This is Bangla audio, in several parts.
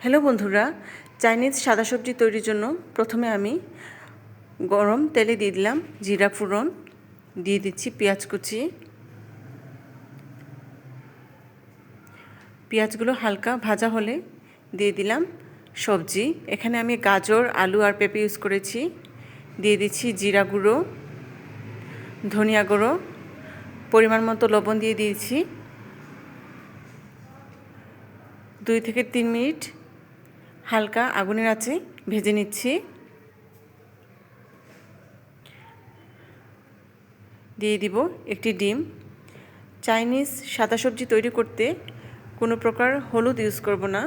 হ্যালো বন্ধুরা, চাইনিজ সাদা সবজি তৈরির জন্য প্রথমে আমি গরম তেলে দিয়ে দিলাম জিরা ফোড়ন, দিয়ে দিচ্ছি পেঁয়াজ কুচি। পেঁয়াজগুলো হালকা ভাজা হলে দিয়ে দিলাম সবজি। এখানে আমি গাজর, আলু আর পেঁপে ইউজ করেছি। দিয়ে দিচ্ছি জিরা গুঁড়ো, ধনিয়া গুঁড়ো, পরিমাণ মতো লবণ দিয়ে দিয়েছি। 2 থেকে 3 মিনিট হালকা আগুনের আঁচে ভেজে নিচ্ছি। দিয়ে দিব একটি ডিম। চাইনিজ সাদা সবজি তৈরি করতে কোনো প্রকার হলুদ ইউজ করব না।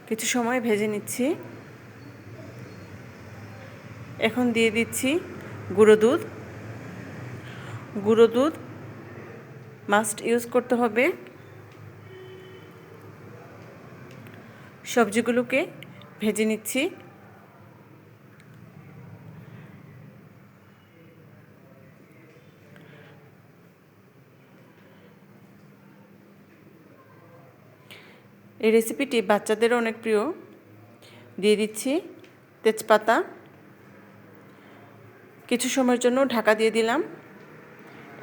কিছু সময় ভেজে নিচ্ছি। এখন দিয়ে দিচ্ছি গুঁড়ো দুধ। গুঁড়ো দুধ মাস্ট ইউজ করতে হবে। সবজিগুলোকে ভেজে নিচ্ছি। এই রেসিপিটি বাচ্চাদেরও অনেক প্রিয়। দিয়ে দিচ্ছি তেজপাতা। কিছু সময়ের জন্য ঢাকা দিয়ে দিলাম।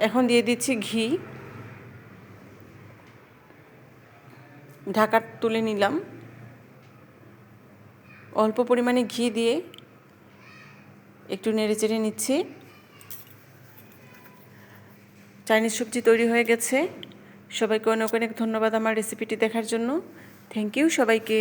এখন দিয়ে দিচ্ছি ঘি। ঢাকা তুলে নিলাম। অল্প পরিমাণে ঘি দিয়ে একটু নেড়েচেড়ে নিচ্ছি। চাইনিজ সবজি তৈরি হয়ে গেছে। সবাইকে অনেক অনেক ধন্যবাদ আমার রেসিপিটি দেখার জন্য। থ্যাংক ইউ সবাইকে।